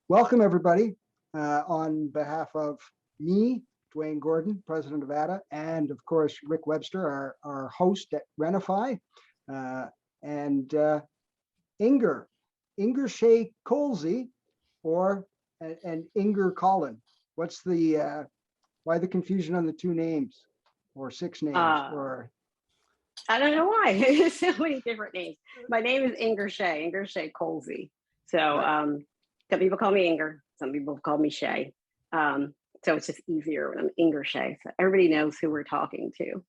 Welcome, everybody. On behalf of me, Duane Gordon, president of ADA, and of course, Rick Webster, our host at Rena-Fi, and Inger Shaye Colzie, and Inger Collin. What's the why the confusion on the two names or six names? Or I don't know why. There's so many different names. My name is Inger Shaye Colzie. So some people call me Inger, some people call me Shaye. So it's just easier when I'm Inger Shaye. So everybody knows who we're talking to.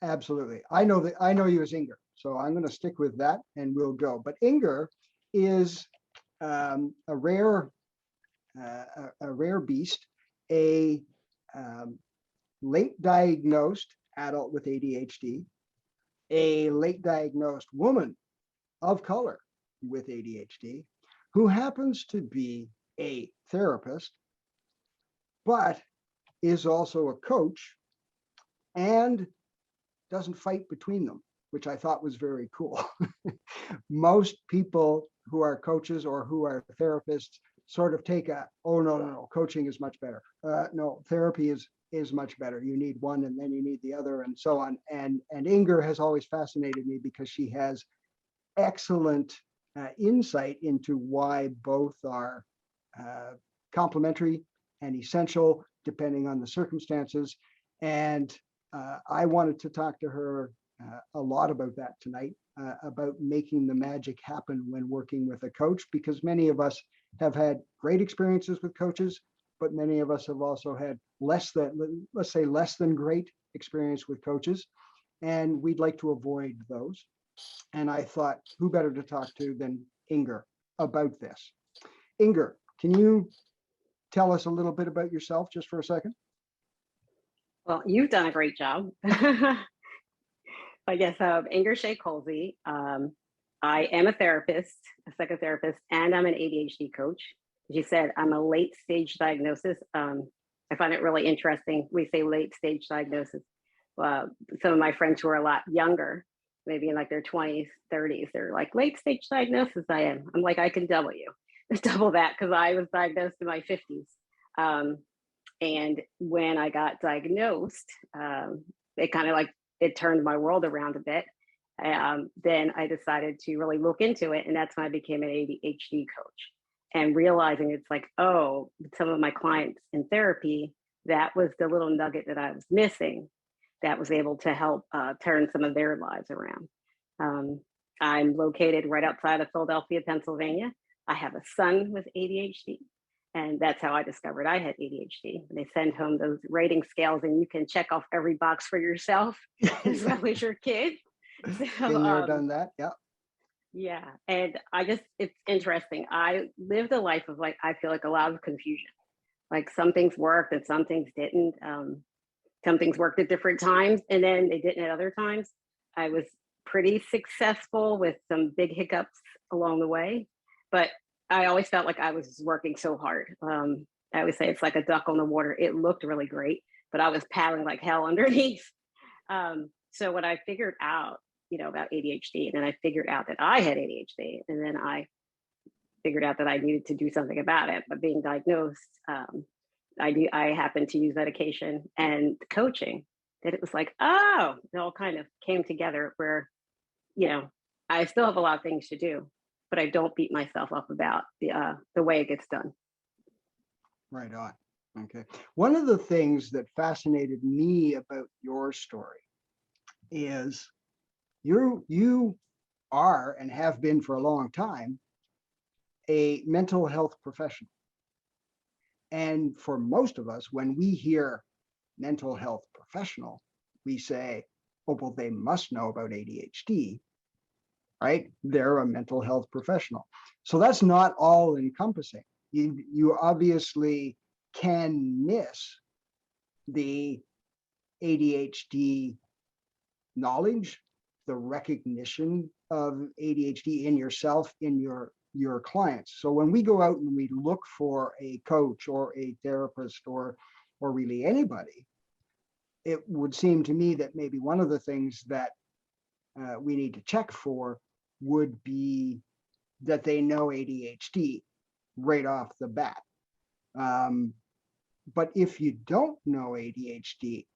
Absolutely. I know you as Inger. So I'm going to stick with that and we'll go. But Inger is a rare beast, a late diagnosed adult with ADHD, a late diagnosed woman of color with ADHD, who happens to be a therapist, but is also a coach and doesn't fight between them, which I thought was very cool. Most people who are coaches or who are therapists sort of take oh, no, coaching is much better. No, therapy is much better. You need one and then you need the other and so on. And Inger has always fascinated me because she has excellent insight into why both are complementary and essential depending on the circumstances. And I wanted to talk to her a lot about that tonight, about making the magic happen when working with a coach, because many of us have had great experiences with coaches, but many of us have also had less than great experience with coaches. And we'd like to avoid those. And I thought, who better to talk to than Inger about this? Inger, can you tell us a little bit about yourself just for a second? Well, you've done a great job. I guess Inger Shaye Colzie. I am a therapist, a psychotherapist, and I'm an ADHD coach. As you said, I'm a late stage diagnosis. I find it really interesting. We say late stage diagnosis. Some of my friends who are a lot younger, maybe in like their 20s, 30s, they're like, late stage diagnosis I am. I'm like, I can double you. Double that, because I was diagnosed in my 50s. And when I got diagnosed, it kind of like, it turned my world around a bit. Then I decided to really look into it. And that's when I became an ADHD coach, and realizing it's like, oh, some of my clients in therapy, that was the little nugget that I was missing that was able to help turn some of their lives around. I'm located right outside of Philadelphia, Pennsylvania. I have a son with ADHD, and that's how I discovered I had ADHD. They send home those rating scales, and you can check off every box for yourself as well as your kid. So, been there, done that. Yeah. Yeah. And it's interesting. I lived a life of like, I feel like a lot of confusion. Like some things worked and some things didn't. Some things worked at different times and then they didn't at other times. I was pretty successful with some big hiccups along the way, but I always felt like I was working so hard. I always say it's like a duck on the water. It looked really great, but I was paddling like hell underneath. So when I figured out, about ADHD, and then I figured out that I had ADHD, and then I figured out that I needed to do something about it. But being diagnosed, I happened to use medication and coaching. That it was like, oh, it all kind of came together where, I still have a lot of things to do, but I don't beat myself up about the way it gets done. Right on. Okay. One of the things that fascinated me about your story is you are and have been for a long time a mental health professional. And for most of us, when we hear mental health professional, we say, oh, well, they must know about ADHD, right? They're a mental health professional. So that's not all encompassing. You obviously can miss the ADHD knowledge, the recognition of ADHD in yourself, in your clients. So when we go out and we look for a coach or a therapist or really anybody, it would seem to me that maybe one of the things that we need to check for would be that they know ADHD right off the bat. But if you don't know ADHD,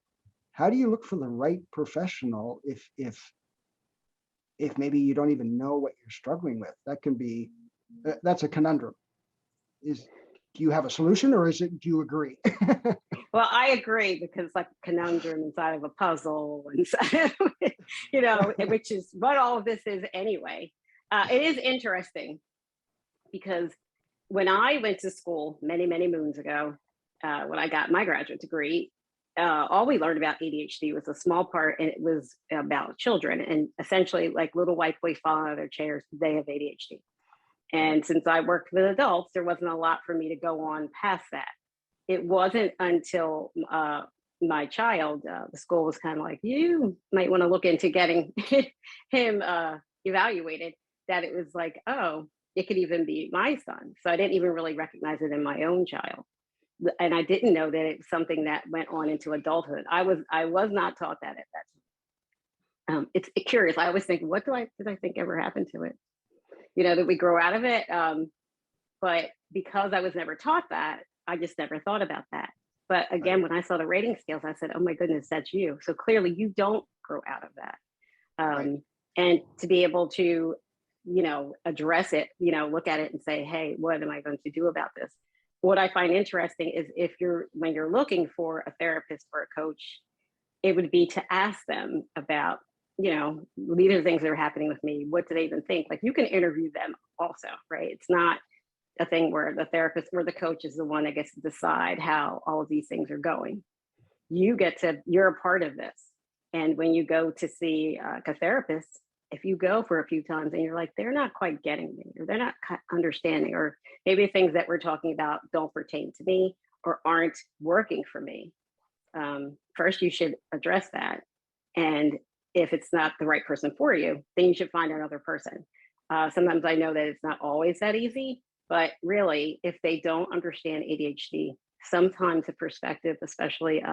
how do you look for the right professional if maybe you don't even know what you're struggling with? That can be that's a conundrum. Do you have a solution, or do you agree? Well, I agree, because like a conundrum inside of a puzzle, and which is what all of this is anyway. It is interesting because when I went to school many, many moons ago, when I got my graduate degree, all we learned about ADHD was a small part, and it was about children, and essentially like little white boys falling out of their chairs, they have ADHD. And since I worked with adults, there wasn't a lot for me to go on past that. It wasn't until my child, the school was kind of like, you might want to look into getting him evaluated, that it was like, oh, it could even be my son. So I didn't even really recognize it in my own child. And I didn't know that it was something that went on into adulthood. I was not taught that at that time. It's curious. I always think, what did I think ever happened to it? That we grow out of it. But because I was never taught that, I just never thought about that. But again, when I saw the rating scales, I said, oh my goodness, that's you. So clearly you don't grow out of that. Right. And to be able to, address it, look at it and say, hey, what am I going to do about this? What I find interesting is when you're looking for a therapist or a coach, it would be to ask them about, these are things that are happening with me. What do they even think? Like, you can interview them also, right? It's not a thing where the therapist or the coach is the one that gets to decide how all of these things are going. You're a part of this. And when you go to see a therapist, if you go for a few times and you're like, they're not quite getting me, or they're not understanding, or maybe things that we're talking about don't pertain to me or aren't working for me, first you should address that. And if it's not the right person for you, then you should find another person. Sometimes I know that it's not always that easy, but really, if they don't understand ADHD, sometimes the perspective, especially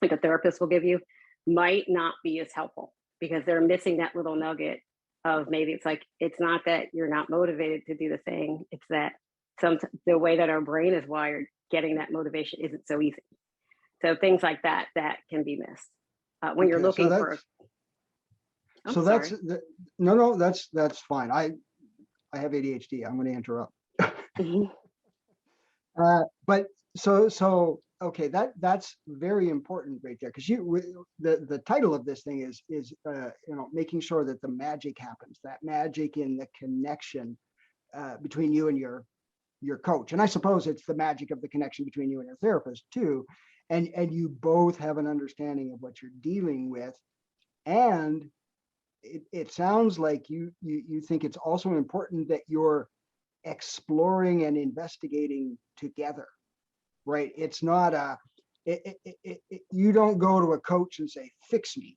like a therapist will give you, might not be as helpful, because they're missing that little nugget of, maybe it's like, it's not that you're not motivated to do the thing, it's that the way that our brain is wired, getting that motivation isn't so easy. So things like that can be missed when you're looking for. So that's no, that's fine. I have ADHD. I'm going to interrupt. Mhm. But so okay, that's very important right there, because the title of this thing is making sure that the magic happens, that magic in the connection between you and your coach. And I suppose it's the magic of the connection between you and your therapist too, and you both have an understanding of what you're dealing with. And it sounds like you think it's also important that you're exploring and investigating together, right? It's not you don't go to a coach and say, fix me.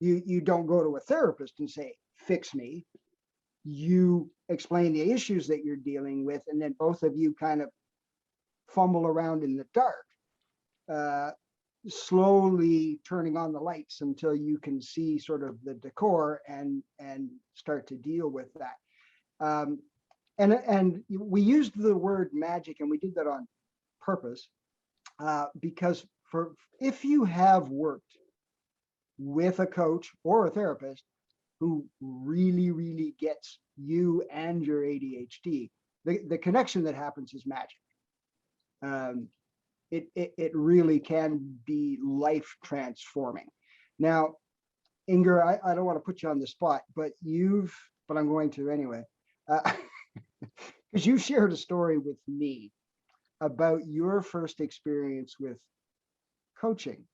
You don't go to a therapist and say, fix me. You explain the issues that you're dealing with, and then both of you kind of fumble around in the dark, slowly turning on the lights until you can see sort of the decor and start to deal with that. And we used the word magic, and we did that on purpose, because if you have worked with a coach or a therapist who really, really gets you and your ADHD, the connection that happens is magic. It really can be life transforming. Now, Inger, I don't want to put you on the spot, but I'm going to anyway, because you shared a story with me about your first experience with coaching.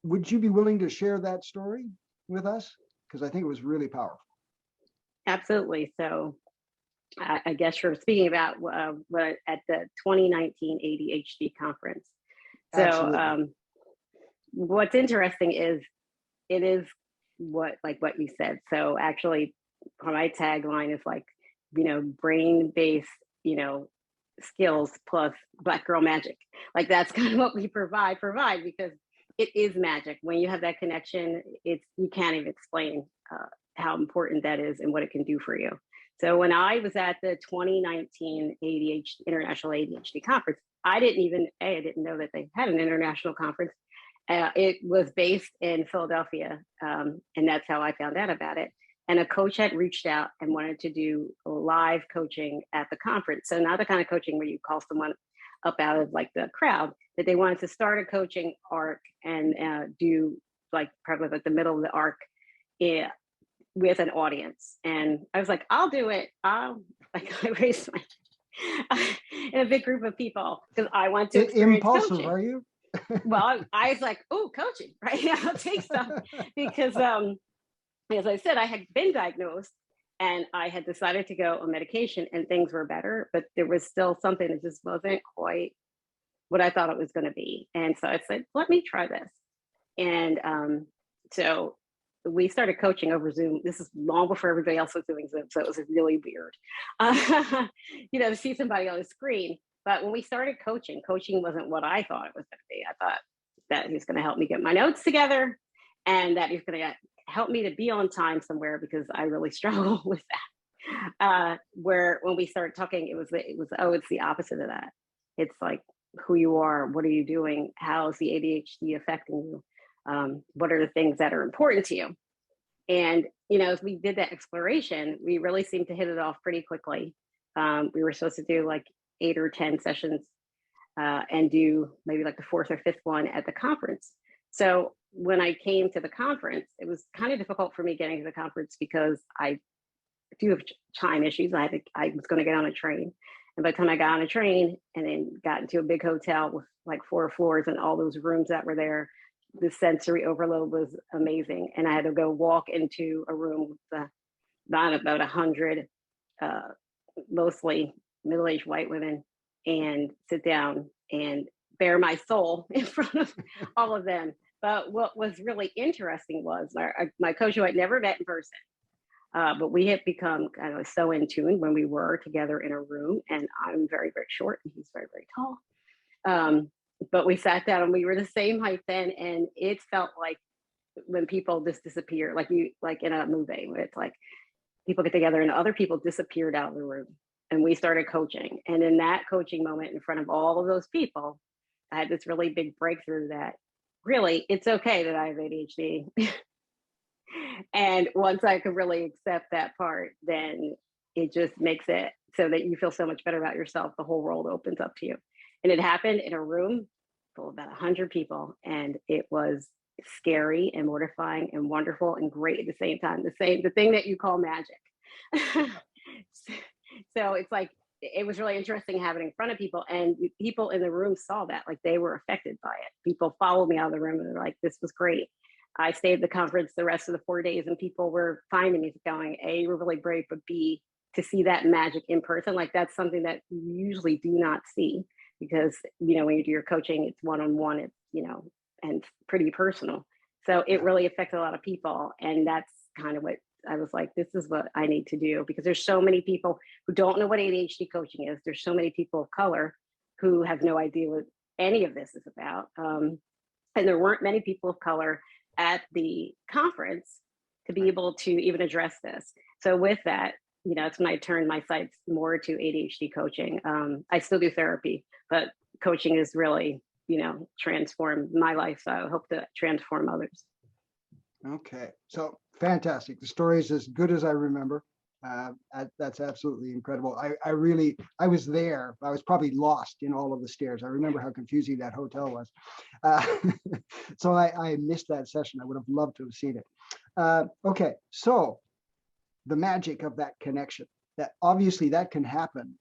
Would you be willing to share that story with us? Because I think it was really powerful. Absolutely. So I guess you're speaking about at the 2019 ADHD conference. So what's interesting is it is what you said. So actually, my tagline is like, brain-based, skills plus Black girl magic. Like, that's kind of what we provide because it is magic. When you have that connection, you can't even explain how important that is and what it can do for you. So when I was at the 2019 ADHD International ADHD Conference, I didn't know that they had an international conference. It was based in Philadelphia, and that's how I found out about it. And a coach had reached out and wanted to do live coaching at the conference. So not the kind of coaching where you call someone up out of like the crowd, that they wanted to start a coaching arc and do like probably like the middle of the arc with an audience. And I was like, I'll do it. I raised my in a big group of people because I want to experience Impulsive, coaching. are you? Well, I was like, oh, coaching, right? I'll take some because as I said, I had been diagnosed and I had decided to go on medication and things were better, but there was still something that just wasn't quite what I thought it was going to be. And so I said, let me try this. And so we started coaching over Zoom. This is long before everybody else was doing Zoom. So it was really weird, to see somebody on the screen. But when we started coaching wasn't what I thought it was going to be. I thought that he was going to help me get my notes together and that he's going to help me to be on time somewhere because I really struggle with that. Where when we started talking, it was it's the opposite of that. It's like who you are, what are you doing, how is the ADHD affecting you, what are the things that are important to you, and as we did that exploration, we really seemed to hit it off pretty quickly. We were supposed to do like 8 or 10 sessions and do maybe like the 4th or 5th one at the conference. So when I came to the conference, it was kind of difficult for me getting to the conference because I do have time issues. I was going to get on a train. And by the time I got on a train and then got into a big hotel with like 4 floors and all those rooms that were there, the sensory overload was amazing. And I had to go walk into a room with about 100, mostly middle-aged white women, and sit down and bare my soul in front of all of them. But what was really interesting was my coach, who I'd never met in person, but we had become kind of so in tune when we were together in a room. And I'm very, very short and he's very, very tall. But we sat down and we were the same height then. And it felt like when people just disappear, like in a movie, where it's like people get together and other people disappeared out of the room. And we started coaching. And in that coaching moment in front of all of those people, I had this really big breakthrough that really it's okay that I have ADHD. And once I could really accept that part, then it just makes it so that you feel so much better about yourself. The whole world opens up to you. And it happened in a room full of about 100 people. And it was scary and mortifying and wonderful and great at the same time. The thing that you call magic. So it's like, it was really interesting having it in front of people, and people in the room saw that, like they were affected by it. People followed me out of the room and they're like, this was great. I stayed at the conference the rest of the 4 days and people were finding me going, A, you were really brave, but B, to see that magic in person, like that's something that you usually do not see because, when you do your coaching, it's one-on-one, it's, and pretty personal. So it really affects a lot of people. And that's kind of what I was like, this is what I need to do, because there's so many people who don't know what ADHD coaching is. There's so many people of color who have no idea what any of this is about. And there weren't many people of color at the conference to be able to even address this. So with that, it's when I turned my sights more to ADHD coaching. I still do therapy, but coaching is really, transformed my life. So I hope to transform others. Okay, so fantastic. The story is as good as I remember. That's absolutely incredible. I was there. I was probably lost in all of the stairs. I remember how confusing that hotel was. So I missed that session. I would have loved to have seen it. Okay, so the magic of that connection, that obviously that can happen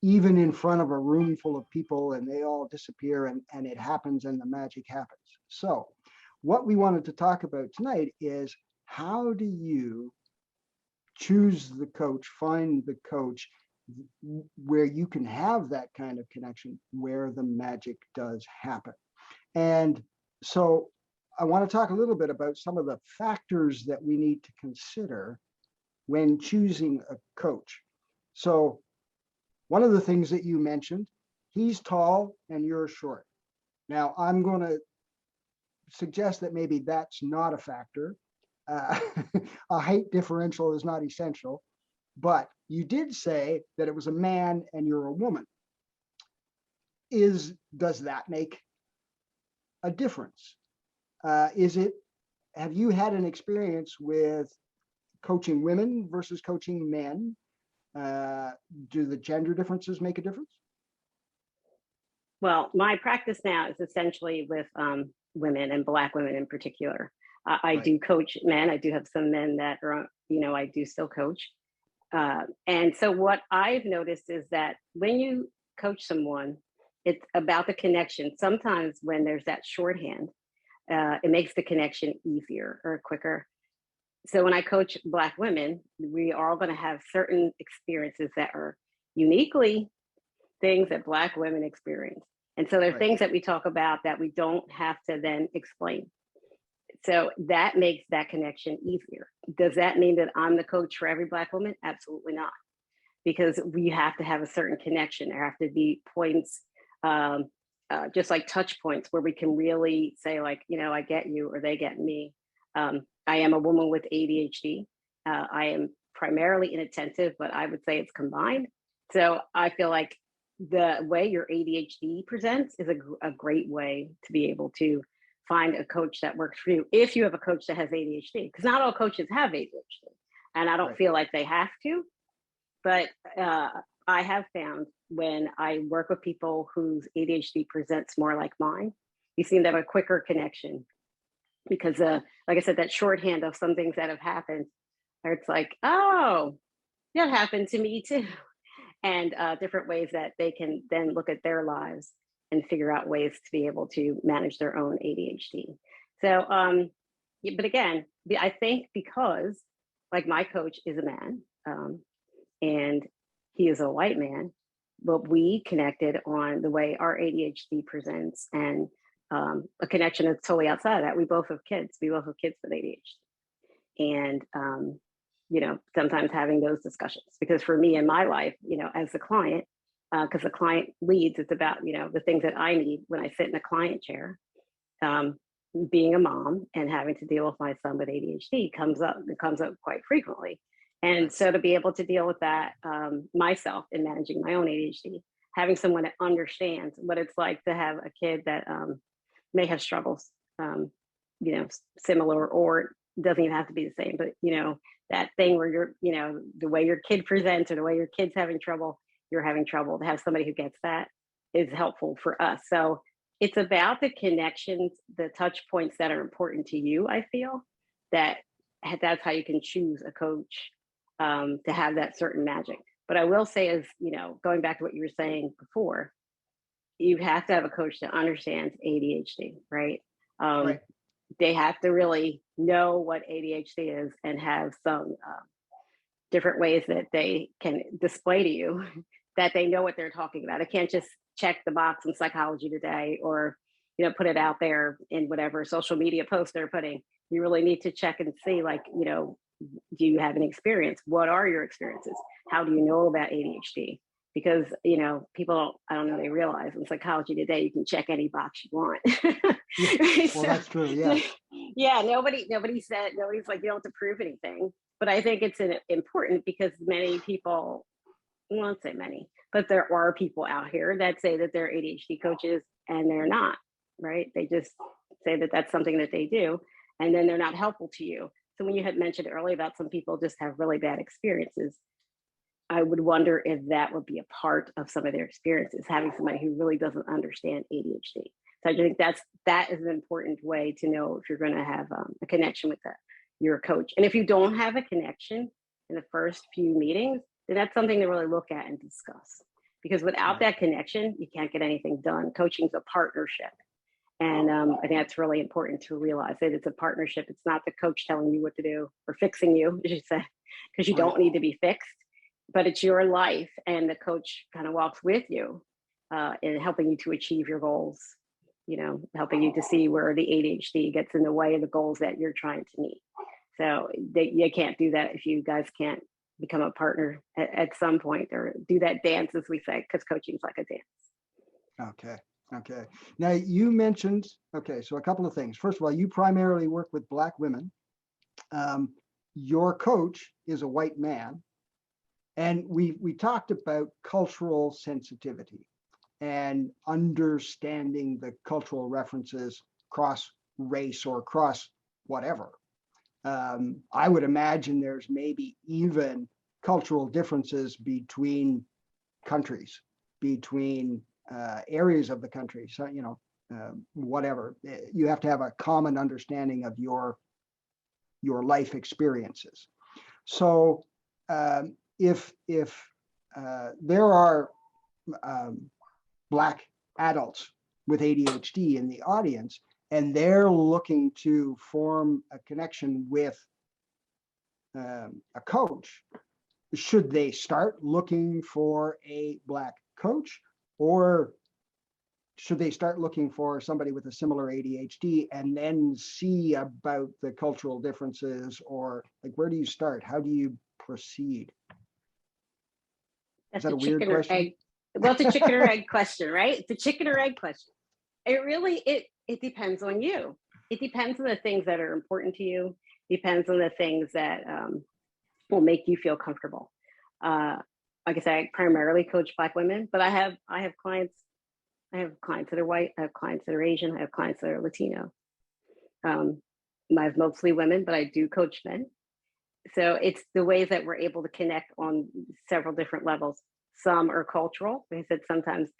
even in front of a room full of people and they all disappear and it happens and the magic happens. So what we wanted to talk about tonight is, how do you choose the coach, find the coach where you can have that kind of connection, where the magic does happen? And so I want to talk a little bit about some of the factors that we need to consider when choosing a coach. So one of the things that you mentioned, he's tall and you're short. Now I'm going to suggest that maybe that's not a factor. A height differential is not essential, but you did say that it was a man and you're a woman. Does that make a difference? Have you had an experience with coaching women versus coaching men? Do the gender differences make a difference? Well, my practice now is essentially with women and Black women in particular. I Right. do coach men. I do have some men that are, I do still coach. And so what I've noticed is that when you coach someone, it's about the connection. Sometimes when there's that shorthand, it makes the connection easier or quicker. So when I coach Black women, we are all going to have certain experiences that are uniquely things that Black women experience. And so there are Right. things that we talk about that we don't have to then explain. So that makes that connection easier. Does that mean that I'm the coach for every Black woman? Absolutely not. Because we have to have a certain connection. There have to be points, just like touch points, where we can really say, like, I get you or they get me. I am a woman with ADHD. I am primarily inattentive, but I would say it's combined. So I feel like the way your ADHD presents is a great way to be able to find a coach that works for you if you have a coach that has ADHD, because not all coaches have ADHD. And I don't Right. feel like they have to, but I have found when I work with people whose ADHD presents more like mine, you seem to have a quicker connection because, like I said, that shorthand of some things that have happened, where it's like, oh, that happened to me too. And different ways that they can then look at their lives and figure out ways to be able to manage their own ADHD. So, but again, I think because like my coach is a man, and he is a white man, but we connected on the way our ADHD presents and a connection that's totally outside of that. We both have kids. We both have kids with ADHD. And, sometimes having those discussions, because for me in my life, as a client, because the client leads, it's about, the things that I need when I sit in a client chair. Being a mom and having to deal with my son with ADHD comes up quite frequently. And so to be able to deal with that myself in managing my own ADHD, having someone that understands what it's like to have a kid that may have struggles, similar, or doesn't even have to be the same, but that thing where the way your kid presents or the way your kid's having trouble, you're having trouble. To have somebody who gets that is helpful for us. So it's about the connections, the touch points that are important to you. I feel that's how you can choose a coach to have that certain magic. But I will say is, going back to what you were saying before, you have to have a coach that understands ADHD, right? Right. They have to really know what ADHD is and have some different ways that they can display to you that they know what they're talking about. I can't just check the box in Psychology Today or put it out there in whatever social media post they're putting. You really need to check and see, like, do you have an experience? What are your experiences? How do you know about ADHD? Because people, I don't know, they realize in Psychology Today you can check any box you want. Yeah. Well, that's true. Yeah. Yeah, nobody said, nobody's like, you don't have to prove anything. But I think it's important because many people, I won't say many, but there are people out here that say that they're ADHD coaches and they're not, right? They just say that that's something that they do, and then they're not helpful to you. So when you had mentioned earlier about some people just have really bad experiences, I would wonder if that would be a part of some of their experiences, having somebody who really doesn't understand ADHD. So I think that is an important way to know if you're going to have a connection with your coach. And if you don't have a connection in the first few meetings, then that's something to really look at and discuss. Because without Right. that connection, you can't get anything done. Coaching is a partnership. And I think that's really important to realize that it's a partnership. It's not the coach telling you what to do or fixing you, as you said, because you Right. don't need to be fixed, but it's your life. And the coach kind of walks with you in helping you to achieve your goals, helping you to see where the ADHD gets in the way of the goals that you're trying to meet. So you can't do that if you guys can't become a partner at some point or do that dance, as we say, because coaching is like a dance. Okay. Okay. Now you mentioned, okay, so a couple of things. First of all, you primarily work with Black women. Your coach is a white man. And we talked about cultural sensitivity and understanding the cultural references cross race or cross whatever. I would imagine there's maybe even cultural differences between countries, between areas of the country. So, whatever. You have to have a common understanding of your life experiences. So, if there are Black adults with ADHD in the audience, and they're looking to form a connection with a coach, should they start looking for a Black coach, or should they start looking for somebody with a similar ADHD and then see about the cultural differences? Or like, where do you start? How do you proceed? Is That's that a a weird chicken or question? egg. Well, it's a chicken or egg question, right? It's a chicken or egg question. It really, it depends on you. It depends on the things that are important to you. Depends on the things that will make you feel comfortable. Like I said, I primarily coach Black women, but I have clients. I have clients that are white. I have clients that are Asian. I have clients that are Latino. I have mostly women, but I do coach men. So it's the ways that we're able to connect on several different levels. Some are cultural. Like I said, sometimes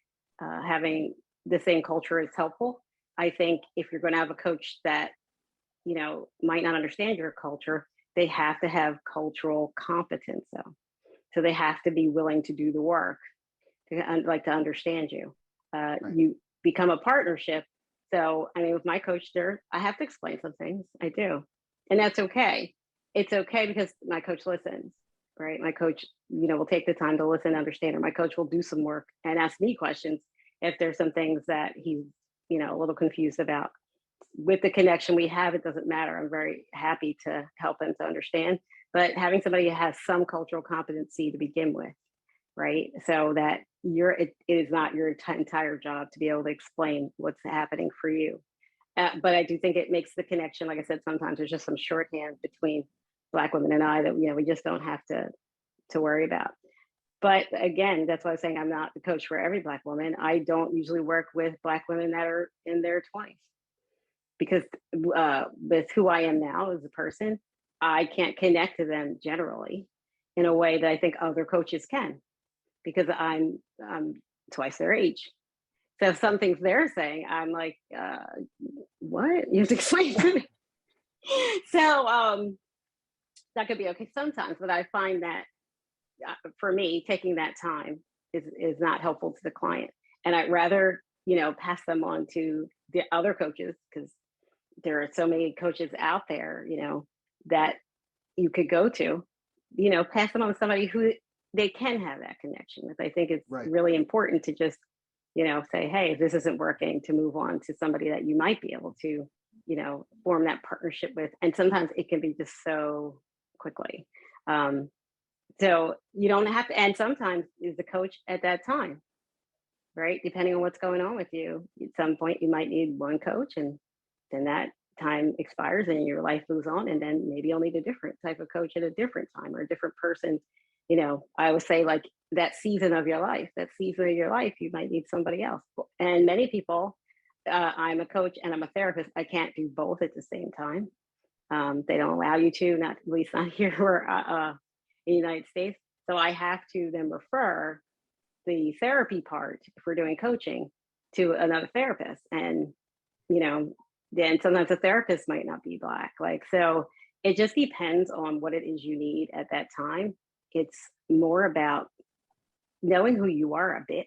having the same culture is helpful. I think if you're going to have a coach that, might not understand your culture, they have to have cultural competence though. So they have to be willing to do the work to understand you. Right. You become a partnership. So, I mean, with my coach there, I have to explain some things. I do. And that's okay. It's okay because my coach listens, right? My coach, will take the time to listen, understand, or my coach will do some work and ask me questions if there's some things that he's, a little confused about. With the connection we have, it doesn't matter. I'm very happy to help him to understand. But having somebody who has some cultural competency to begin with, right? So that it is not your entire job to be able to explain what's happening for you. But I do think it makes the connection. Like I said, sometimes there's just some shorthand between Black women and I that we just don't have to worry about. But again, that's why I'm saying I'm not the coach for every Black woman. I don't usually work with Black women that are in their 20s because with who I am now as a person, I can't connect to them generally in a way that I think other coaches can because I'm twice their age. So some things they're saying, I'm like, what? You have to explain to me. So that could be okay sometimes, but I find that for me, taking that time is not helpful to the client. And I'd rather, pass them on to the other coaches because there are so many coaches out there, that you could go to, pass them on to somebody who they can have that connection with. I think it's Right. really important to just, say, hey, if this isn't working, to move on to somebody that you might be able to, form that partnership with. And sometimes it can be just so quickly. So you don't have to, and sometimes is the coach at that time, right? Depending on what's going on with you. At some point, you might need one coach, and then that time expires and your life moves on. And then maybe you'll need a different type of coach at a different time or a different person. I always say, like, that season of your life, you might need somebody else. And many people, I'm a coach and I'm a therapist. I can't do both at the same time. They don't allow you to, not at least not here in the United States. So I have to then refer the therapy part, if we're doing coaching, to another therapist. And, then sometimes the therapist might not be Black. So it just depends on what it is you need at that time. It's more about knowing who you are a bit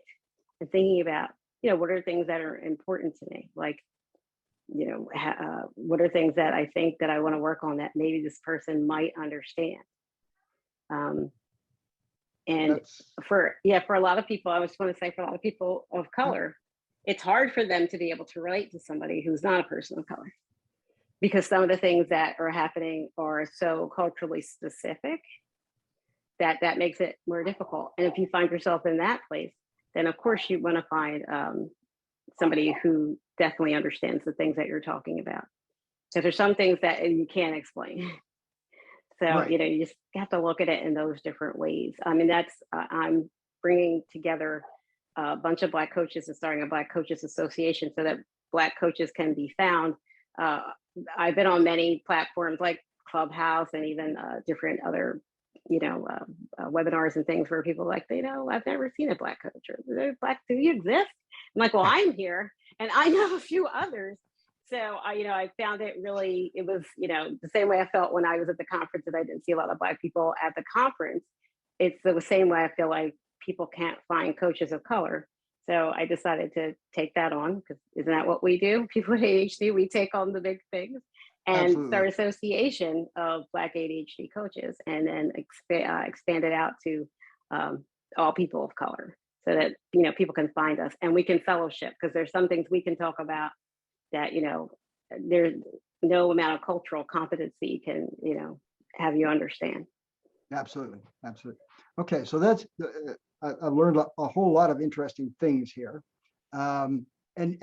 and thinking about, what are things that are important to me? Like, what are things that I think that I want to work on that maybe this person might understand? And for a lot of people, I just want to say for a lot of people of color, it's hard for them to be able to relate to somebody who's not a person of color because some of the things that are happening are so culturally specific that makes it more difficult. And if you find yourself in that place, then of course you want to find somebody who definitely understands the things that you're talking about. So there's some things that you can't explain. So, Right. you just have to look at it in those different ways. I mean, I'm bringing together a bunch of Black coaches and starting a Black Coaches Association so that Black coaches can be found. Uh, I've been on many platforms like Clubhouse and even different other, webinars and things where people are like, I've never seen a Black coach, or Black, do you exist? I'm like, well, I'm here and I know a few others. So I found it really, it was, the same way I felt when I was at the conference that I didn't see a lot of Black people at the conference. It's the same way I feel like people can't find coaches of color. So I decided to take that on, because isn't that what we do? People with ADHD, we take on the big things, and Absolutely. start association of Black ADHD coaches, and then expand it out to all people of color, so that people can find us and we can fellowship, because there's some things we can talk about that there's no amount of cultural competency can have you understand. Absolutely. Absolutely. Okay. So that's, I've learned a whole lot of interesting things here. And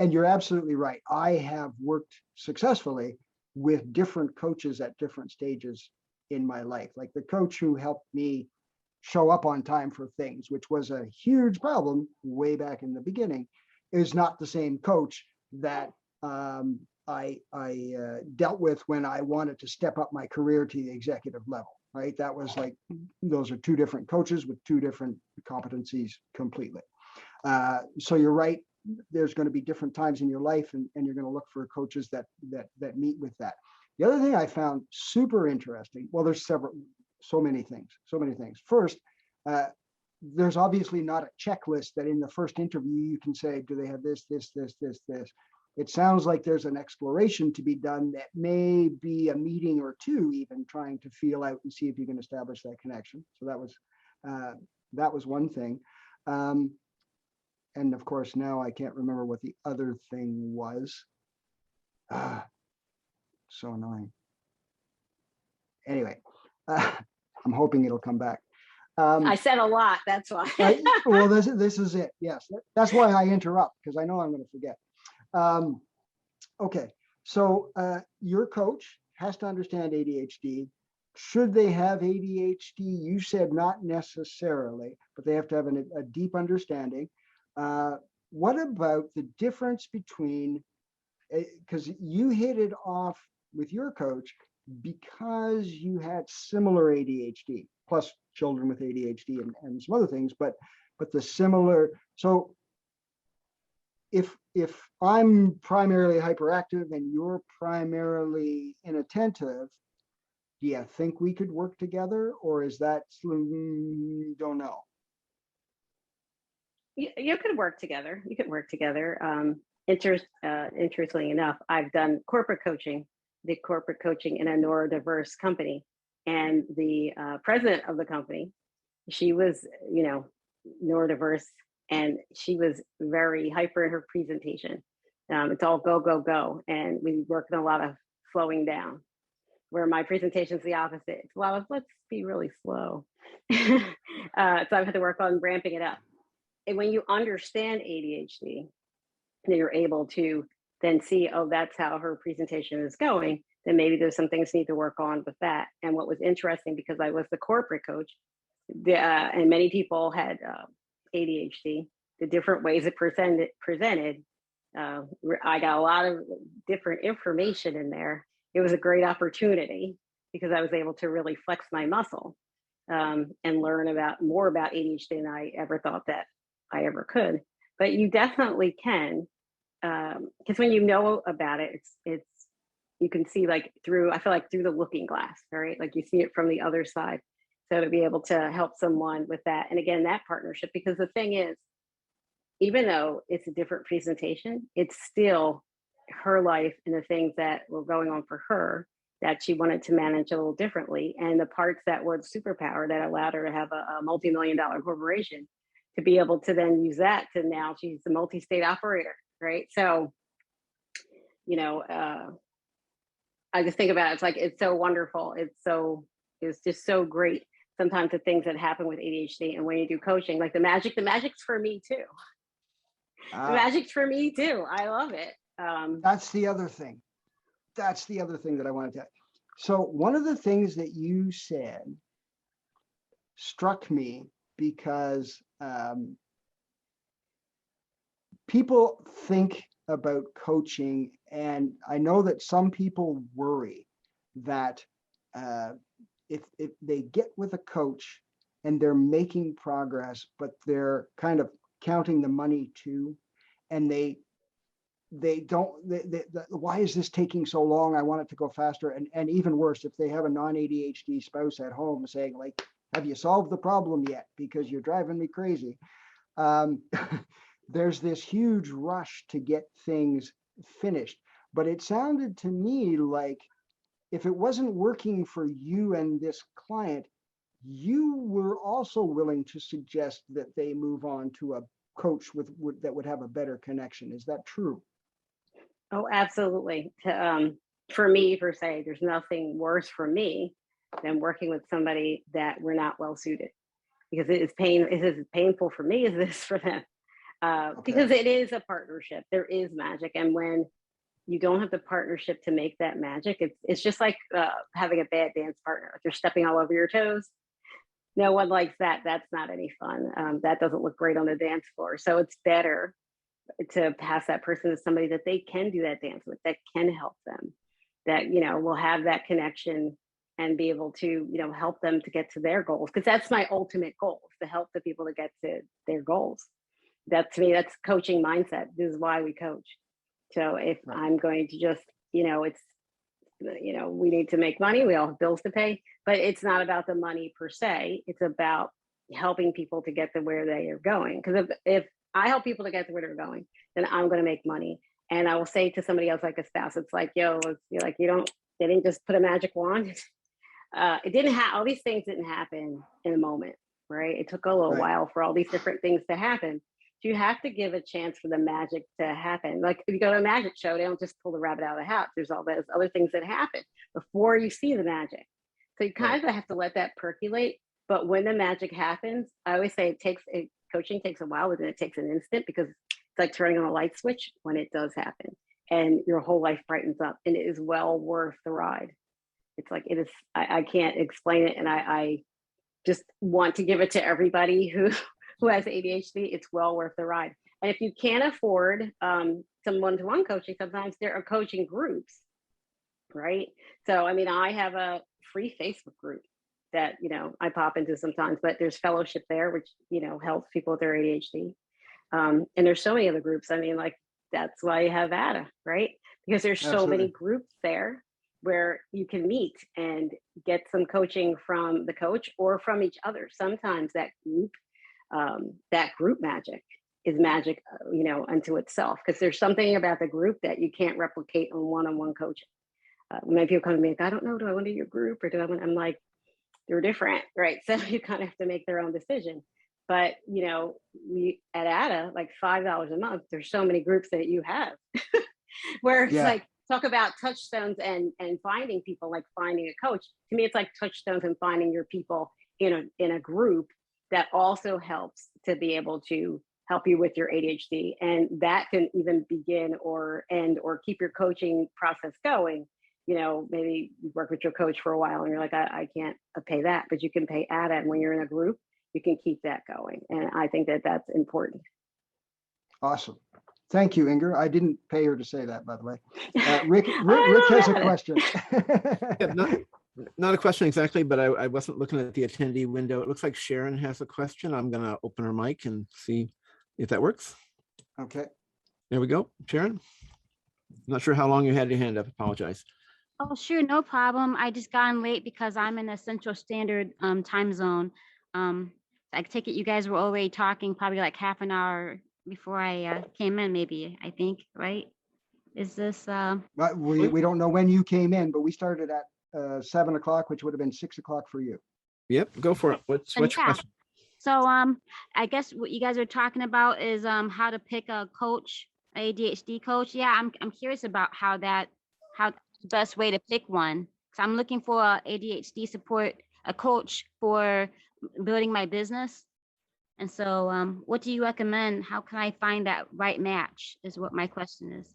you're absolutely right. I have worked successfully with different coaches at different stages in my life. Like the coach who helped me show up on time for things, which was a huge problem way back in the beginning, is not the same coach that I dealt with when I wanted to step up my career to the executive level. Right. That was like, those are two different coaches with two different competencies completely. So you're right. There's going to be different times in your life, and you're going to look for coaches that meet with that. The other thing I found super interesting, well, there's so many things. First, there's obviously not a checklist that in the first interview you can say, do they have this. It sounds like there's an exploration to be done that may be a meeting or two, even trying to feel out and see if you can establish that connection. So that was one thing. And of course, now I can't remember what the other thing was. So annoying. Anyway, I'm hoping it'll come back. I said a lot, that's why. Well, this is it. Yes, that's why I interrupt, because I know I'm going to forget. Okay, so your coach has to understand ADHD. Should they have ADHD? You said not necessarily, but they have to have a deep understanding. What about the difference between, because you hit it off with your coach because you had similar ADHD, plus children with ADHD and some other things, but the similar, so if I'm primarily hyperactive and you're primarily inattentive, do you think we could work together, or is that, don't know? You could work together. Interestingly enough, I've done corporate coaching, did corporate coaching in a neurodiverse company, and the president of the company, she was, neurodiverse, and she was very hyper in her presentation. It's all go, go, go. And we worked on a lot of slowing down, where my presentation is the opposite. It's a lot of, let's be really slow. So I've had to work on ramping it up. And when you understand ADHD, then you're able to then see, oh, that's how her presentation is going, then maybe there's some things need to work on with that. And what was interesting, because I was the corporate coach, and many people had ADHD, the different ways it presented, I got a lot of different information in there. It was a great opportunity because I was able to really flex my muscle and learn more about ADHD than I ever thought that I ever could. But you definitely can, because when you know about it, it's you can see I feel like through the looking glass, right? Like you see it from the other side. So to be able to help someone with that, and again, that partnership, because the thing is, even though it's a different presentation, it's still her life and the things that were going on for her that she wanted to manage a little differently. And the parts that were the superpower that allowed her to have a multi-million-dollar corporation, to be able to then use that to now she's a multi-state operator, right? So, I just think about it, it's so wonderful. It's just so great. Sometimes the things that happen with ADHD, and when you do coaching, like the magic's for me too. The magic's for me too. I love it. That's the other thing. That I wanted to. So one of the things that you said struck me because people think about coaching, and I know that some people worry that if they get with a coach and they're making progress, but they're kind of counting the money too, and they don't, why is this taking so long? I want it to go faster. And even worse, if they have a non-ADHD spouse at home saying like, have you solved the problem yet? Because you're driving me crazy. Um, there's this huge rush to get things finished. But it sounded to me like if it wasn't working for you and this client, you were also willing to suggest that they move on to a coach that would have a better connection. Is that true? Oh, absolutely. For me, per se, there's nothing worse for me than working with somebody that we're not well suited, because it is pain. It is as painful for me as this for them. Because Okay. it is a partnership. There is magic, and when you don't have the partnership to make that magic, it's just like having a bad dance partner. If you're stepping all over your toes, no one likes that. That's not any fun. That doesn't look great on the dance floor. So it's better to pass that person to somebody that they can do that dance with, that can help them, that will have that connection and be able to help them to get to their goals, because that's my ultimate goal, is to help the people to get to their goals. That, to me, that's coaching mindset. This is why we coach. So if Right. I'm going to just it's we need to make money, we all have bills to pay, but it's not about the money per se. It's about helping people to get to where they are going, because if I help people to get to where they're going, then I'm going to make money. And I will say to somebody else, like a spouse, it's like, yo, you're like, they didn't just put a magic wand. It didn't have, all these things didn't happen in a moment, right? It took a little Right. while for all these different things to happen. So you have to give a chance for the magic to happen. Like if you go to a magic show, they don't just pull the rabbit out of the hat. There's all those other things that happen before you see the magic. So you kind of have to let that percolate. But when the magic happens, I always say coaching takes a while, but then it takes an instant, because it's like turning on a light switch when it does happen, and your whole life brightens up, and it is well worth the ride. It's like, it is, I can't explain it. And I just want to give it to everybody who has ADHD. It's well worth the ride. And if you can't afford some one-to-one coaching, sometimes there are coaching groups, right? So, I mean, I have a free Facebook group that, I pop into sometimes, but there's fellowship there, which, helps people with their ADHD. And there's so many other groups. I mean, like, that's why you have ADA, right? Because there's so many Absolutely. groups there where you can meet and get some coaching from the coach or from each other. Sometimes that group magic is magic, unto itself, because there's something about the group that you can't replicate on one-on-one coaching. Many people come to me like, I don't know, do I want to do your group or do I want? I'm like, they're different, right? So you kind of have to make their own decision. But we at ADA, like $5 a month, there's so many groups that you have where it's Yeah. like, talk about touchstones and finding people, like finding a coach. To me, it's like touchstones and finding your people in a group that also helps to be able to help you with your ADHD. And that can even begin or end or keep your coaching process going. Maybe you work with your coach for a while and you're like, I can't pay that, but you can pay ADA. And when you're in a group, you can keep that going. And I think that that's important. Awesome. Thank you, Inger. I didn't pay her to say that, by the way. Rick I has a love ADA. question. Yeah, not a question exactly, but I wasn't looking at the attendee window. It looks like Sharon has a question. I'm going to open her mic and see if that works. Okay. There we go. Sharon, not sure how long you had your hand up. Apologize. Oh, sure, no problem. I just got in late because I'm in a Central Standard time zone. I take it you guys were already talking probably like half an hour before I came in, maybe, I think, right? Is this But we don't know when you came in, but we started at 7 o'clock, which would have been 6 o'clock for you. Yep, go for it. What's your yeah. question? So I guess what you guys are talking about is how to pick a coach, ADHD coach. Yeah, I'm curious about how the best way to pick one. So I'm looking for a ADHD support, a coach for building my business. And so what do you recommend? How can I find that right match is what my question is.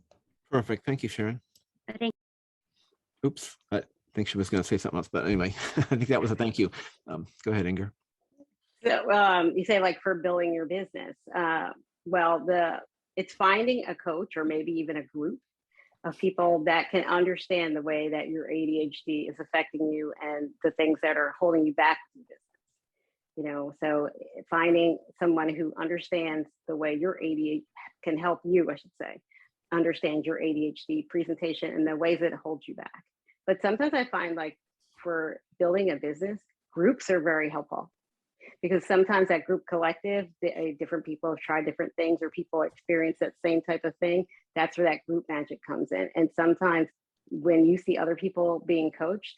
Perfect. Thank you, Sharon. I think Oops. think she was going to say something else, but anyway, I think that was a thank you. Go ahead, Inger. So you say like for building your business. Well, it's finding a coach or maybe even a group of people that can understand the way that your ADHD is affecting you and the things that are holding you back from business. You know, so finding someone who understands the way your ADHD can help you, I should say, understand your ADHD presentation and the ways that it holds you back. But sometimes I find like for building a business, groups are very helpful because sometimes that group collective, different people have tried different things or people experience that same type of thing. That's where that group magic comes in. And sometimes when you see other people being coached,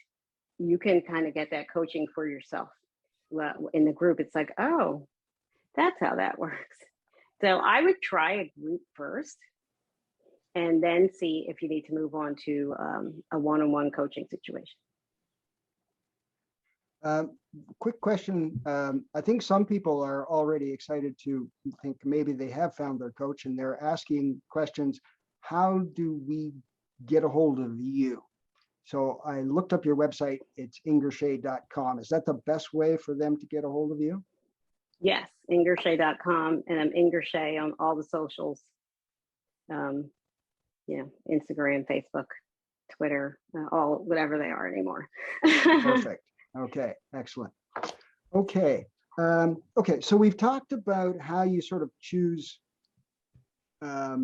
you can kind of get that coaching for yourself. In the group, it's like, oh, that's how that works. So I would try a group first and then see if you need to move on to a one-on-one coaching situation. Quick question. I think some people are already excited to think maybe they have found their coach and they're asking questions. How do we get a hold of you? So I looked up your website. It's ingershaye.com. Is that the best way for them to get a hold of you? Yes, ingershaye.com, and I'm Inger Shaye on all the socials. Instagram, Facebook, Twitter, all whatever they are anymore. Perfect. Okay, excellent. Okay. Okay, so we've talked about how you sort of choose a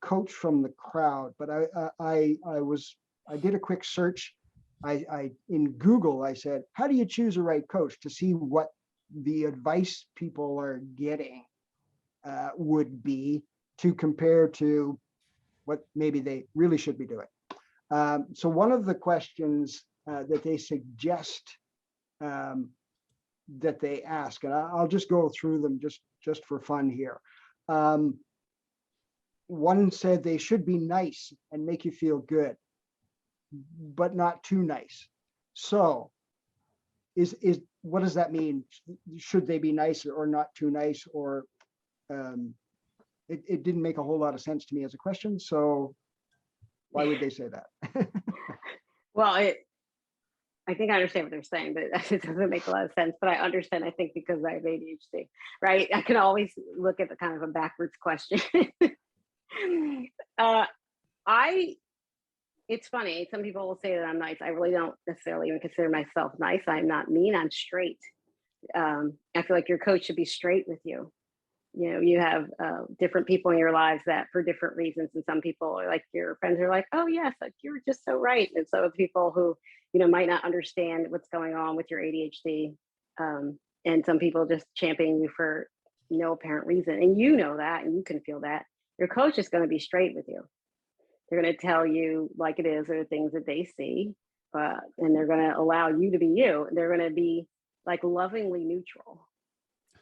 coach from the crowd, but I did a quick search. I in Google, I said, how do you choose a right coach, to see what the advice people are getting would be to compare to what maybe they really should be doing. So one of the questions that they suggest that they ask, and I'll just go through them just for fun here. One said they should be nice and make you feel good, but not too nice. So is what does that mean? Should they be nice or not too nice? Or it didn't make a whole lot of sense to me as a question. So why would they say that? Well, I think I understand what they're saying, but it doesn't make a lot of sense. But I understand, I think, because I have ADHD, right? I can always look at the kind of a backwards question. It's funny. Some people will say that I'm nice. I really don't necessarily even consider myself nice. I'm not mean. I'm straight. I feel like your coach should be straight with you. You know, you have different people in your lives that for different reasons. And some people are like, your friends are like, oh yes, like you're just so right. And so people who, you know, might not understand what's going on with your ADHD. And some people just champion you for no apparent reason. And you know that, and you can feel that. Your coach is going to be straight with you. They're going to tell you like it is, or the things that they see, and they're going to allow you to be you. They're going to be like lovingly neutral,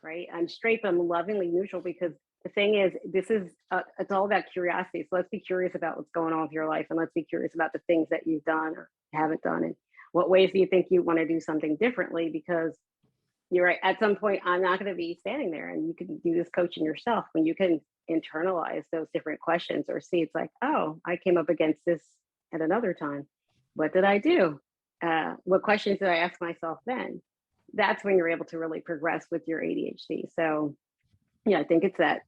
right? I'm straight, but I'm lovingly neutral, because the thing is, it's all about curiosity. So let's be curious about what's going on with your life, and let's be curious about the things that you've done or haven't done, and what ways do you think you want to do something differently? Because you're right, at some point, I'm not going to be standing there, and you can do this coaching yourself when you can internalize those different questions, or see it's like, oh, I came up against this at another time. What did I do? What questions did I ask myself then? That's when you're able to really progress with your ADHD. So yeah, I think it's that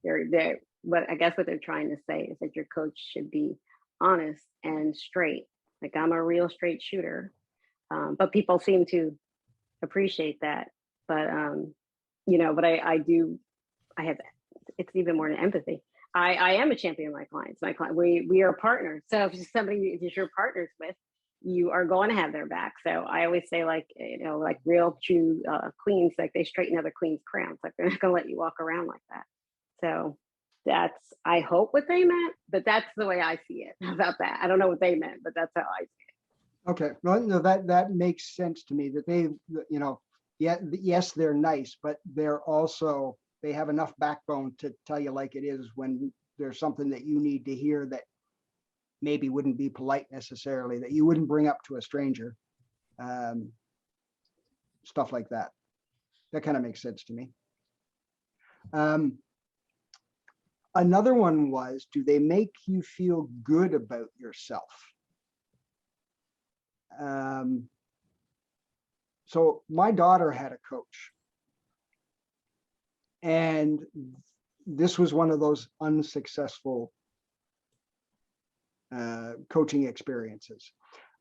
what I guess what they're trying to say is that your coach should be honest and straight. Like, I'm a real straight shooter. But people seem to appreciate that. But but I have, it's even more than empathy. I am a champion of my clients. We are partners. So if somebody that you're partners with, you are going to have their back. So I always say, like, like real true queens, like they straighten other queens' crowns. Like, they're not going to let you walk around like that. So that's, I hope, what they meant, but that's the way I see it. About that, I don't know what they meant, but that's how I see it. Okay, well, no, that makes sense to me, that they, yes, they're nice, but they have enough backbone to tell you like it is when there's something that you need to hear that maybe wouldn't be polite necessarily, that you wouldn't bring up to a stranger. Stuff like that. That kind of makes sense to me. Another one was, do they make you feel good about yourself? So my daughter had a coach, and this was one of those unsuccessful coaching experiences.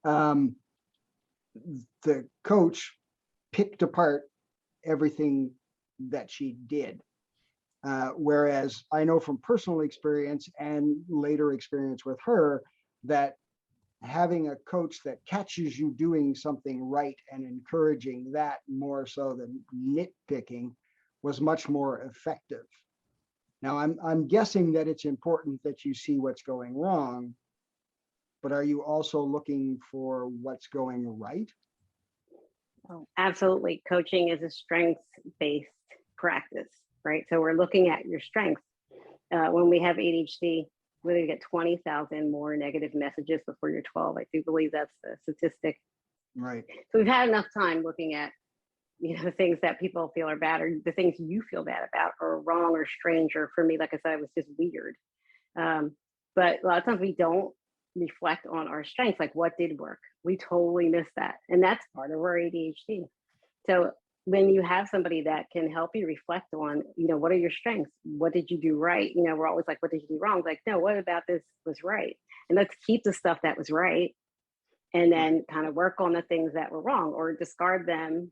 The coach picked apart everything that she did. Whereas I know from personal experience and later experience with her that having a coach that catches you doing something right and encouraging that more so than nitpicking was much more effective. Now I'm guessing that it's important that you see what's going wrong, but are you also looking for what's going right? Oh, absolutely. Coaching is a strengths-based practice, right? So we're looking at your strengths. When we have ADHD, whether you get 20,000 more negative messages before you're 12, I do believe that's the statistic. Right. So we've had enough time looking at, the things that people feel are bad, or the things you feel bad about, or wrong, or strange, or for me, like I said, it was just weird. But a lot of times we don't reflect on our strengths, like what did work. We totally miss that, and that's part of our ADHD. So when you have somebody that can help you reflect on, what are your strengths? What did you do right? We're always like, what did you do wrong? Like, no, what about this was right? And let's keep the stuff that was right, and then kind of work on the things that were wrong, or discard them,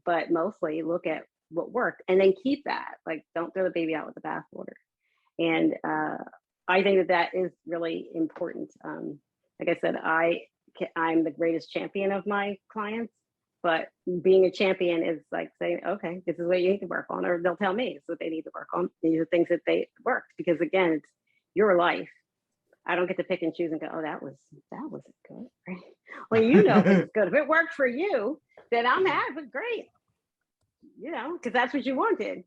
but mostly look at what worked and then keep that. Like, don't throw the baby out with the bathwater. And I think that is really important. Like I said, I'm the greatest champion of my clients, but being a champion is like saying, okay, this is what you need to work on, or they'll tell me it's what they need to work on. These are things that they worked, because again, it's your life. I don't get to pick and choose and go, oh, that wasn't good, right? Well, if it's good. If it worked for you, then I'm happy, great. Because that's what you wanted.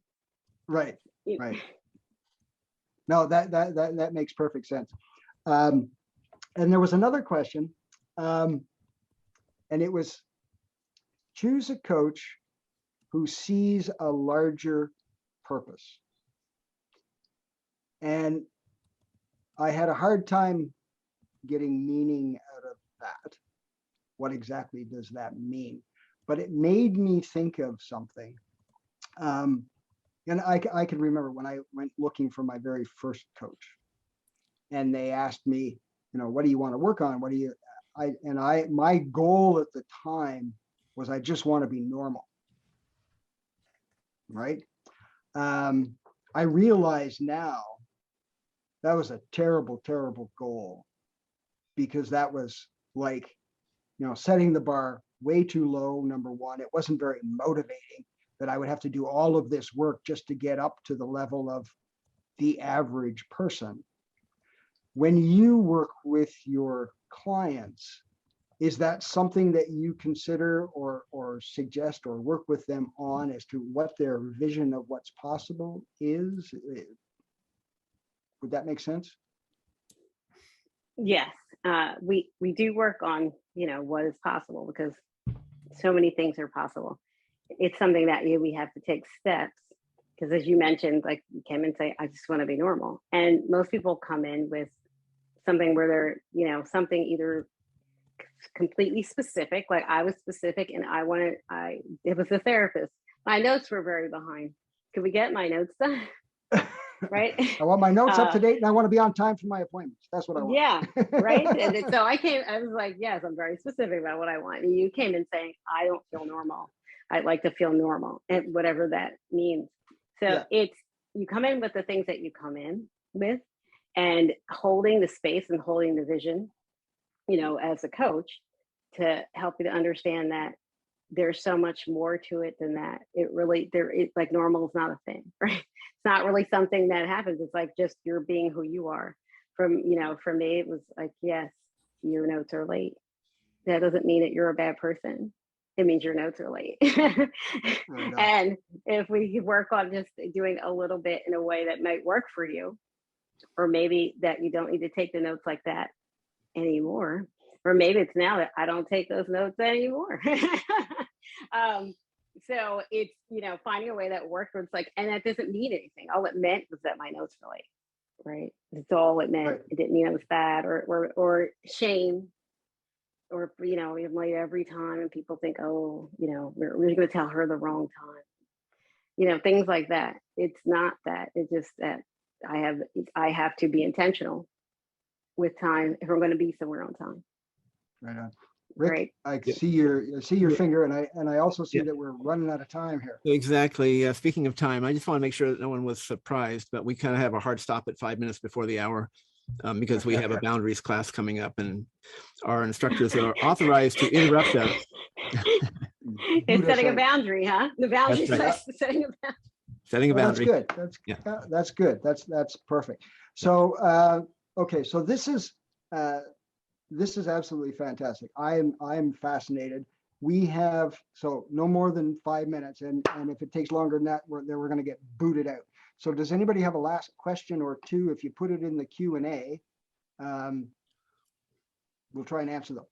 Right. Right. No, that makes perfect sense. And there was another question, and it was, choose a coach who sees a larger purpose. And I had a hard time getting meaning out of that. What exactly does that mean? But it made me think of something. And I can remember when I went looking for my very first coach, and they asked me, what do you want to work on? My goal at the time was, I just want to be normal. Right. I realize now that was a terrible, terrible goal, because that was like, setting the bar way too low. Number one, it wasn't very motivating that I would have to do all of this work just to get up to the level of the average person. When you work with your clients, is that something that you consider or suggest or work with them on, as to what their vision of what's possible is? Would that make sense? Yes, we do work on, what is possible, because so many things are possible. It's something that we have to take steps, because as you mentioned, like, you came and say, I just want to be normal. And most people come in with something where they're, something either completely specific, like I was specific, and it was a therapist. My notes were very behind. Could we get my notes done? Right. I want my notes up to date, and I want to be on time for my appointments. That's what I want. Yeah. Right. And so I was like, yes, I'm very specific about what I want. And you came in saying, I don't feel normal. I'd like to feel normal, and whatever that means. So you come in with the things that you come in with, and holding the space and holding the vision, as a coach, to help you to understand that there's so much more to it than that. It's like, normal is not a thing, right? It's not really something that happens. It's like, just you're being who you are. For me, it was like, yes, your notes are late. That doesn't mean that you're a bad person. It means your notes are late. And if we could work on just doing a little bit in a way that might work for you, or maybe that you don't need to take the notes like that anymore, or maybe it's now that I don't take those notes anymore. So it's, finding a way that works, where it's like, and that doesn't mean anything. All it meant was that my notes were late, right? That's all it meant. Right. It didn't mean I was bad or shame, or I'm late every time, and people think, oh, we're going to tell her the wrong time. Things like that. It's not that. It's just that I have to be intentional with time if I'm going to be somewhere on time. Right on. Rick, Right. I Yeah. see your Yeah. finger, and I also see Yeah. that we're running out of time here. Exactly. Speaking of time, I just want to make sure that no one was surprised, but we kind of have a hard stop at 5 minutes before the hour because we have a boundaries class coming up, and our instructors are authorized to interrupt us. It's setting a boundary, huh? The boundary That's right. setting a boundary. Setting a Well, boundary. that's good. Yeah. That's good. That's perfect. So okay, so this is absolutely fantastic. I'm fascinated. We have so no more than 5 minutes, and if it takes longer than that, we're going to get booted out. So does anybody have a last question or two? If you put it in the Q&A, we'll try and answer them.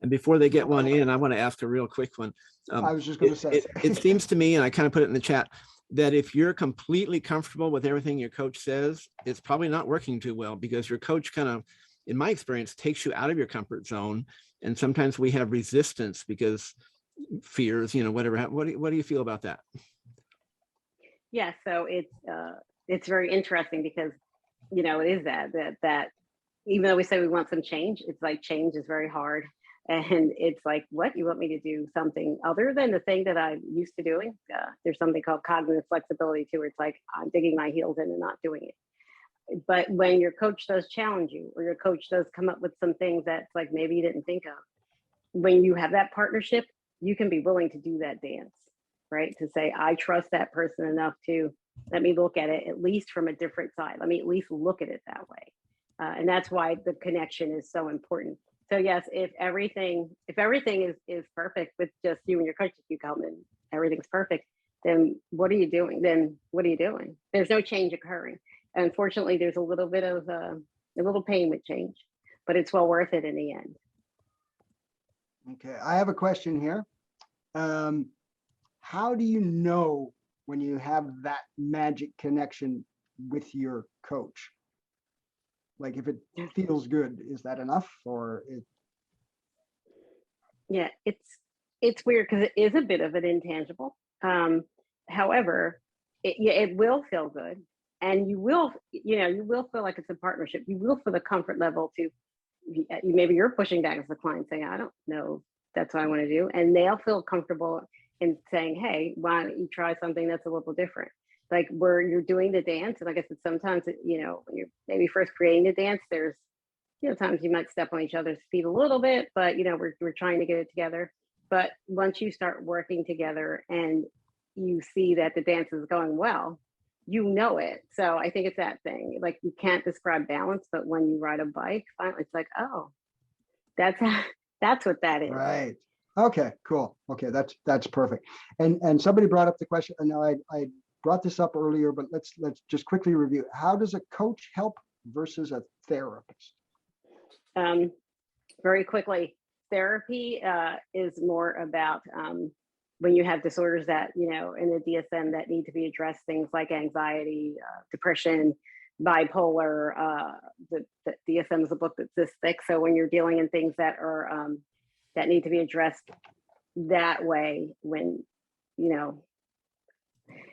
And before they get one in, I want to ask a real quick one. I was just going to say. It seems to me, and I kind of put it in the chat, that if you're completely comfortable with everything your coach says, it's probably not working too well, because your coach kind of, in my experience, takes you out of your comfort zone. And sometimes we have resistance because fears, whatever. What do you feel about that? Yeah, so it's very interesting because it is that even though we say we want some change, it's like change is very hard. And it's like, what, you want me to do something other than the thing that I'm used to doing? There's something called cognitive flexibility too, where it's like I'm digging my heels in and not doing it. But when your coach does challenge you, or your coach does come up with some things that's like maybe you didn't think of, when you have that partnership, you can be willing to do that dance, right? To say, I trust that person enough to let me look at it at least from a different side. Let me at least look at it that way. And that's why the connection is so important. So yes, if everything is perfect with just you and your coach, if you come and everything's perfect, then what are you doing? There's no change occurring. Unfortunately, there's a little bit of a little pain with change, but it's well worth it in the end. Okay, I have a question here. How do you know when you have that magic connection with your coach? Like, if it feels good, is that enough, or it? Yeah, it's weird because it is a bit of an intangible. However, it will feel good, and you will feel like it's a partnership. You will feel the comfort level to maybe you're pushing back as the client saying, I don't know, that's what I want to do, and they'll feel comfortable in saying, hey, why don't you try something that's a little different? Like where you're doing the dance, and like I said, sometimes when you're maybe first creating the dance, there's times you might step on each other's feet a little bit, but we're trying to get it together. But once you start working together and you see that the dance is going well, it. So I think it's that thing. Like you can't describe balance, but when you ride a bike, finally it's like, oh, that's what that is. Right. Okay, cool. Okay, that's perfect. And somebody brought up the question, and now I brought this up earlier, but let's just quickly review. How does a coach help versus a therapist? Very quickly, therapy is more about when you have disorders that in the DSM that need to be addressed, things like anxiety, depression, bipolar. The DSM is a book that's this thick, so when you're dealing in things that are that need to be addressed that way, when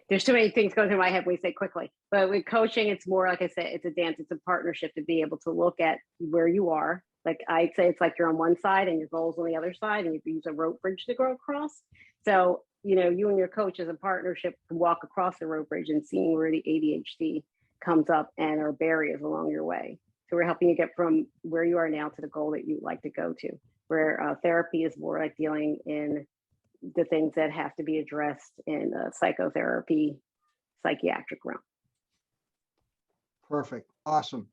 there's too many things going through my head when we say quickly. But with coaching, it's more, like I said, it's a dance, it's a partnership to be able to look at where you are. Like I'd say it's like you're on one side and your goal's on the other side, and you use a rope bridge to go across. So, you and your coach as a partnership can walk across the rope bridge and seeing where the ADHD comes up and are barriers along your way. So we're helping you get from where you are now to the goal that you'd like to go to, where therapy is more like dealing in the things that have to be addressed in psychotherapy, psychiatric realm. Perfect. Awesome.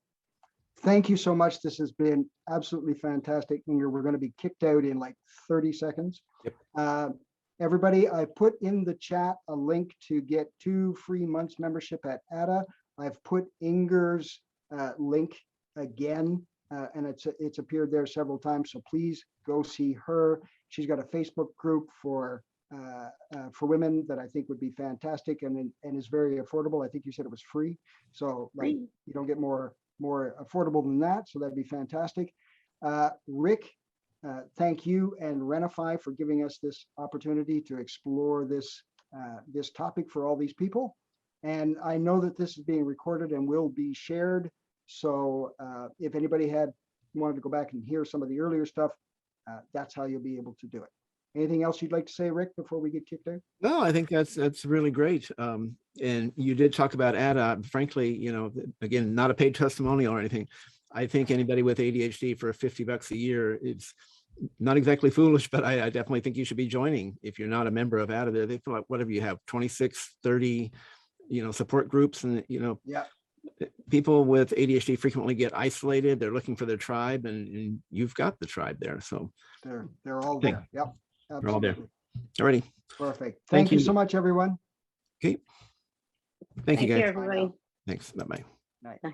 Thank you so much. This has been absolutely fantastic. Inger, we're going to be kicked out in like 30 seconds. Yep. Everybody, I put in the chat a link to get 2 free months membership at ADA. I've put Inger's link again, and it's appeared there several times. So please go see her. She's got a Facebook group for women that I think would be fantastic and is very affordable. I think you said it was free. So like you don't get more affordable than that. So that'd be fantastic. Rick thank you and Rena-Fi for giving us this opportunity to explore this topic for all these people. And I know that this is being recorded and will be shared. So if anybody wanted to go back and hear some of the earlier stuff, that's how you'll be able to do it. Anything else you'd like to say, Rick, before we get kicked out? No, I think that's really great. And you did talk about ADA. Frankly, again, not a paid testimonial or anything. I think anybody with ADHD for $50 a year, it's not exactly foolish, but I definitely think you should be joining if you're not a member of ADA. They feel like whatever you have, 26, 30, support groups, and Yeah. People with ADHD frequently get isolated. They're looking for their tribe, and you've got the tribe there. So they're all there. Yep. They're all there. Absolutely. Alrighty. Perfect. Thank you you. so much, everyone. Okay. Thank you, guys. everybody. Thanks. Bye-bye. Night. Bye.